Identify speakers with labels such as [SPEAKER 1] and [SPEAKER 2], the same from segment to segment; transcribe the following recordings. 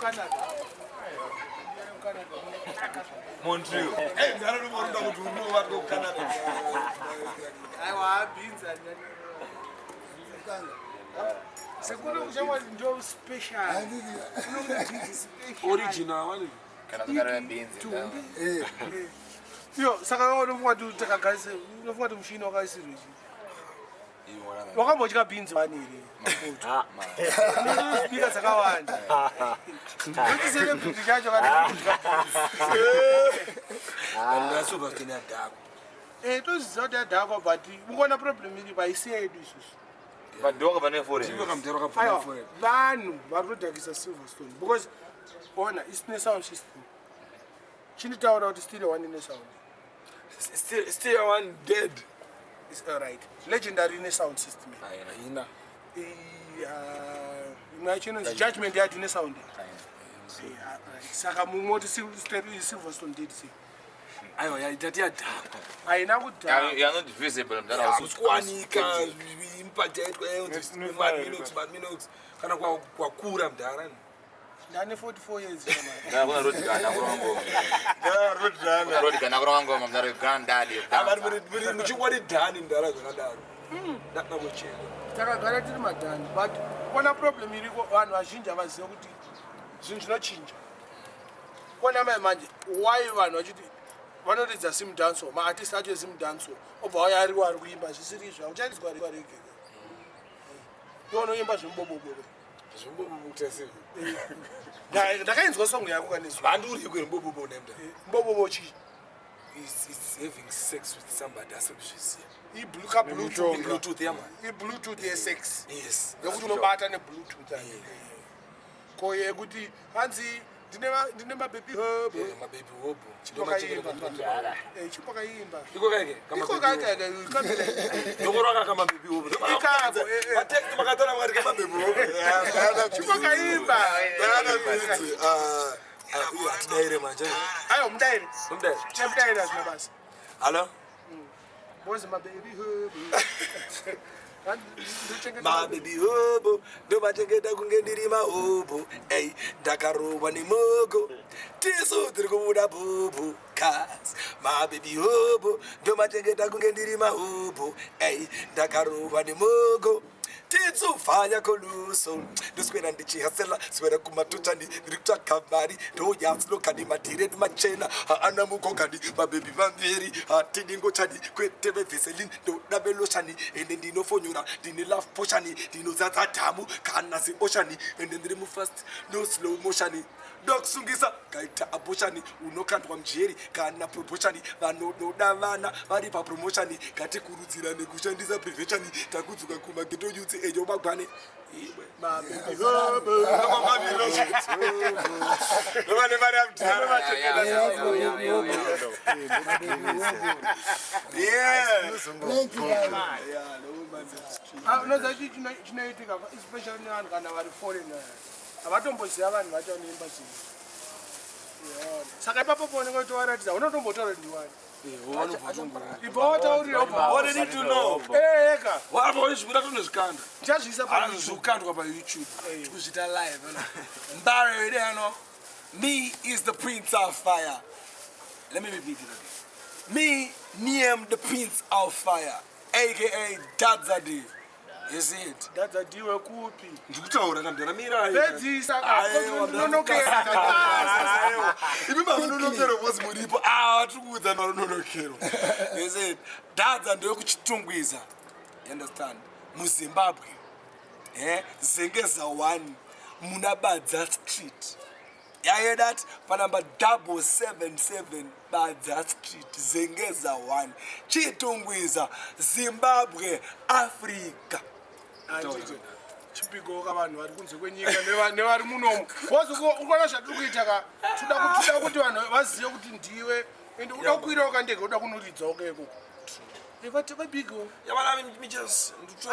[SPEAKER 1] Canada.
[SPEAKER 2] Montreal. Hey, I don't want to know what go Canada.
[SPEAKER 1] I want beans and then special.
[SPEAKER 3] Original.
[SPEAKER 2] Canada beans.
[SPEAKER 1] Yo, saka don't want to take a guys. Don't want to machine or guys. Waka moja beans vanili. Ah. Speaker saka wanda. Don't say them to judge about.
[SPEAKER 3] And that's over to that dog.
[SPEAKER 1] Those are that dog, but we got a problem with it by saying this.
[SPEAKER 2] But dog of an for it.
[SPEAKER 3] You come to rock for it.
[SPEAKER 1] Van, Baruda is a silver stone because honor is the sound system. She need to out the still one in the sound.
[SPEAKER 3] Still one dead.
[SPEAKER 1] It's alright. Legendary in the sound system. Imagine judgment they had in the sound. Saka mumo to silver stone did see.
[SPEAKER 3] I
[SPEAKER 1] know what
[SPEAKER 2] you are not visible. That was
[SPEAKER 3] one impacted minutes. Kind of Wakura Daran.
[SPEAKER 1] 44 years.
[SPEAKER 2] Granddaddy.
[SPEAKER 3] What it done in That never changed.
[SPEAKER 1] But one problem is one was ginger was not change. One of my why one of the same dance or my artist had him dance or boy, I were we by series. I'll just go. You know, you must the kinds of song you have got is
[SPEAKER 3] Bandu you going Bobo named
[SPEAKER 1] Bobo Chi.
[SPEAKER 3] He's having sex with somebody. That's what she's saying.
[SPEAKER 1] He blew up
[SPEAKER 3] Bluetooth,
[SPEAKER 1] he Bluetooth sex.
[SPEAKER 3] Yes.
[SPEAKER 1] You would know about any Bluetooth. Koye Goody, Hansi, didn't my baby herb,
[SPEAKER 3] my baby hobo.
[SPEAKER 1] Chipoka.
[SPEAKER 3] You go again. Come on, come on, baby hobo. I take the Macatana, come on, baby hobo. I am dead. I'm dead.
[SPEAKER 1] Chef died as my boss.
[SPEAKER 3] Hello?
[SPEAKER 1] What's my baby herb?
[SPEAKER 3] My baby hobo, do my jacket, I can get it in my hobo. Hey, Dakaro, one mogo. Tiso, the Goda Bobo, cars. My baby hobo, do my jacket, I can get it in my hobo. Hey, Dakaro, one mogo. Tiso, fire coluso. The square and the Chihasella, swear a kumatutani, Ricta Cavari, do yas look at the material machena, Anamukokadi, my baby Vanveri, Tidingo Chadi, quit Teve Veselin, do Nabelo Shani, and then Dino Fonura, Dino Love Poshani, Dino Zata Tamu, Kanasi Oshani, and then remove fast, no slow motioni. Dog Sungisa, Kaita Aboshani, Unokan Wamjeri, Kana Proposhani, Vano Davana, Varipa Promotioni, Katekuruzira, Negushan Disapprivation, Takuzuka Kuma, Geto Yuti, Ejoba Bani.
[SPEAKER 1] Especially now, foreign. Abatombozi abantu bathi embassy. Yeah. Saka papa bona ukuthi waratisa unotombotora ndiwani. Ibota uri
[SPEAKER 3] What did you know?
[SPEAKER 1] Eka.
[SPEAKER 3] What was we don't understand?
[SPEAKER 1] Njazisa pa
[SPEAKER 3] can't go by YouTube. It live. Barry there no. Me is the Prince of Fire. Let me repeat it again. Me, Niem the Prince of Fire, aka Dadzadi. You see it?
[SPEAKER 1] That's a deal kupi.
[SPEAKER 3] Ndikutaura kandira mira.
[SPEAKER 1] Bezi saka nonokera.
[SPEAKER 3] Ibimba nonokero bosi muripo. Tukuza nonokero. You see it? Dadza ndio kuchitungwiza. You understand? Mu Zimbabwe. Zengeza 1 Munabadza Street. You hear that? For number 777 Badza Street, Zengeza 1. Chitungwiza, Zimbabwe, Africa.
[SPEAKER 1] Chipiko kavanhu vari kunze kwenyika nevari munomu. Ukona zvatiri ka tuda kuti vanhu vazive kuti ndiwe ende uda kukwira ukandega uda kunoridza ukeko. Vati vabhigo.
[SPEAKER 3] Yavana michels.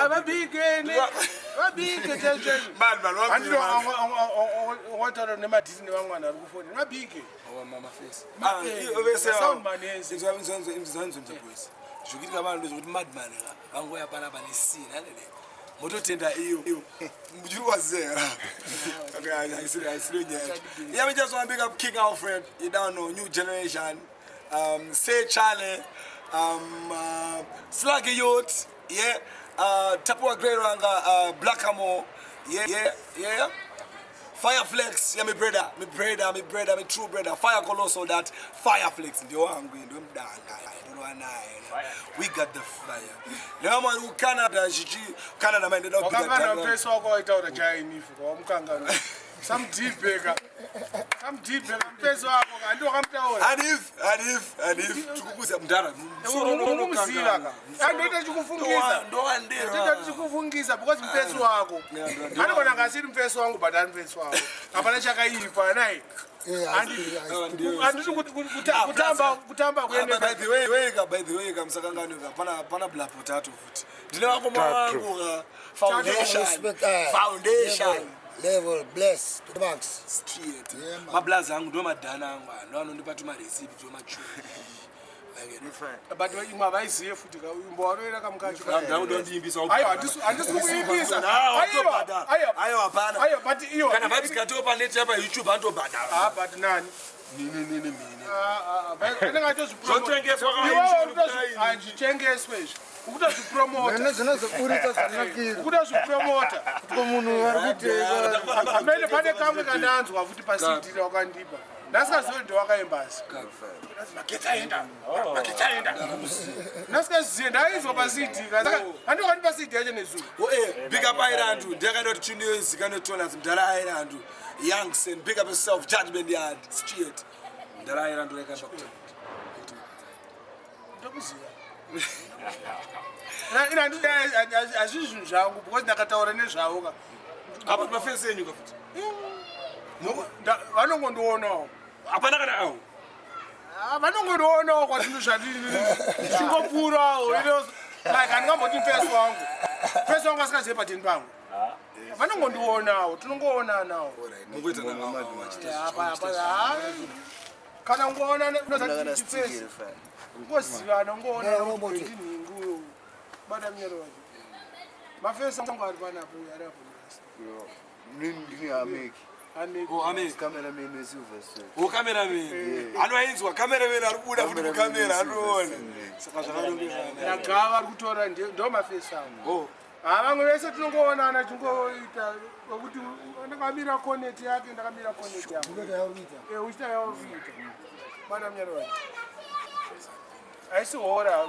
[SPEAKER 1] Vabhige ne. Vabhige jeje. Andino wataura nemadhisi nevamwana vari kufoni. Vabhige.
[SPEAKER 3] Mama face.
[SPEAKER 1] Sound man yes.
[SPEAKER 3] Izanzo boys. Zvikuitika vanhu ndezvokuti madman vangoya panapa nesina lele. mototenda iyo mujuru wazera. Okay, I see that. Yeah, we just want to big up King Alfred. You don't know, new generation. Say Charlie, Sluggy Youth, yeah. Tapua Grey Ranga, Blackamo, yeah. Fireflex, yeah, my brother, my true brother. Fire Colossal, that Fireflex. We got the fire. No man who Canada, man, they don't some deep bigger. And if tukubuza mdara
[SPEAKER 1] ndikufungiza because mfesi wako anokona ngasiri mfesi wangu but ani mfesi wako apana chakaipa naye kutamba kuenda
[SPEAKER 3] by the way kamsakangani pana bla potato futhi ndine wako mangu foundation
[SPEAKER 4] level bless to the max
[SPEAKER 3] street mablaza angu ndo madana angu ndo anondipata ma recipe to machu
[SPEAKER 1] but imwa vaiziye futhi ka umbo wanoera kamkachi
[SPEAKER 3] ndo ndiyimbisa
[SPEAKER 1] ayo andisikuyimbisa
[SPEAKER 3] ayo hapana
[SPEAKER 1] ayo but iyo
[SPEAKER 3] kana vibes katopa net hapa YouTube anto badala
[SPEAKER 1] but nani
[SPEAKER 3] nini
[SPEAKER 1] ndingatozvipromotengeswa anditengeswe ukuta zvipromota ukuta zvipromota
[SPEAKER 4] munhu ari kutenga
[SPEAKER 1] amene pane kamwe kandanzwa futi pasidhira wakandipa ndasikazive ndewakaembasi magetsi aenda ndasikazive ndaizwa pasidhira saka andokani pasidhira yacho nezuva
[SPEAKER 3] big up airandu ndakaenda kuti chinozikanotona mdara airandu youngson big up yourself judgment yard street mdara airandu yakaenda kuti
[SPEAKER 1] ndokuziva hazvii zvinhu zvangu because ndakataura nezvavo ka
[SPEAKER 3] apa mafensi enyu kafuti
[SPEAKER 1] vanongondionawo
[SPEAKER 3] hapana kana awo
[SPEAKER 1] vanongondionawo kwatinhu zvingopfuurawo like handingamboti mfesi wangu asikazive pateni pangu vanongondionawo tinongoonanawo kana ngoonachipesi ngozivana ngoonanhingu bata mnyero wacho mafesi angu ari panapo ariapo
[SPEAKER 3] cameraman anoinzwa cameraman ari kubuda futi mukamera anoona saka
[SPEAKER 1] ndagava ari kutora ndo mafesi angu vamwe vese tinongoonana tingoita kuti ndakamira koneti yake ndakamira koneti yake uchita yaoita bata mnyero wacho haisi hora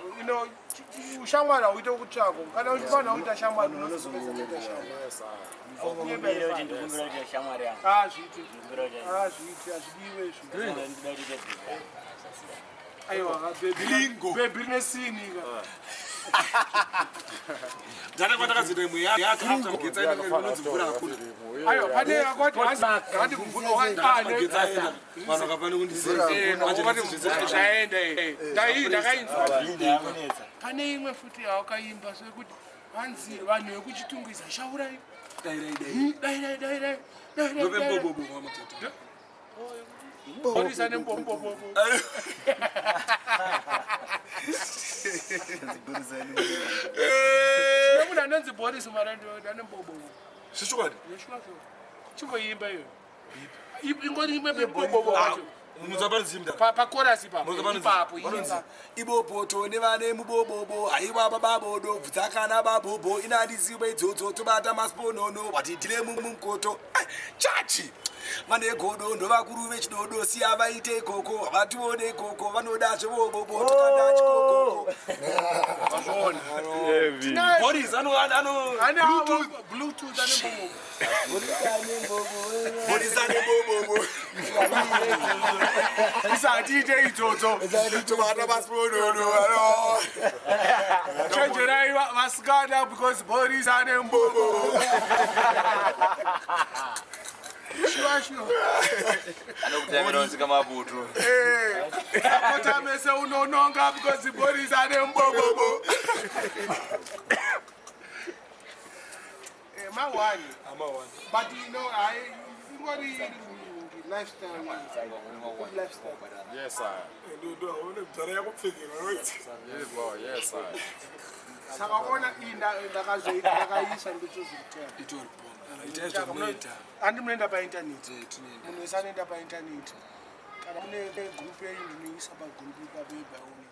[SPEAKER 1] ushamwari hauite kutsvako kana uchifana kuita shamwari unozopedza kuita shamwari hazvidiwe aiwa bebhi rinesini
[SPEAKER 3] ndana kwatakazoita imwe yakaagetsainonzi mvura akuna
[SPEAKER 1] aiwa pane akwati mvura wakane
[SPEAKER 3] vanhu vakafane kundizvaenda
[SPEAKER 1] ndakainzwa pane imwe futi yawakaimba sekuti vanzi vanhu vekuchitungwiza shaurai borisa nembombobobo nemunhu anonzi boris mara ndanembobobo
[SPEAKER 3] zvichokwadi
[SPEAKER 1] chimboimba iyo ingori imwe bebobobo wacho pakorasi papo
[SPEAKER 3] ibopoto nevane mubobobo haiwa bababodo bvudzakana babobo inandiziwe idzodzo tobata masiponono watitire mumukoto chachi vane godo ndovakuru vechidodo siya vaite ikoko havatione ikoko vanoda zvevobobo tokanda chikoko boris
[SPEAKER 1] bluetooth
[SPEAKER 3] anembobobo
[SPEAKER 1] isatiite idzodzo
[SPEAKER 3] tobata masiponono
[SPEAKER 1] chenjerai vasikana because boris anembobobo
[SPEAKER 2] anokutemeronzika mabutu
[SPEAKER 1] kotamese unononga because boris anembobobo mawani but ingori lifestyle
[SPEAKER 2] yes sir
[SPEAKER 3] ndo ndona mdzara yakupfekera
[SPEAKER 2] yes sir
[SPEAKER 1] saka ona iyi ndakazoidakaisa ndotozvitera
[SPEAKER 3] itori bomba itai zvamunoita
[SPEAKER 1] handi munoenda paintaneti munhu wese anoenda paintaneti kana mune group yenyu ndinoisa pagroup ipapo yebhaone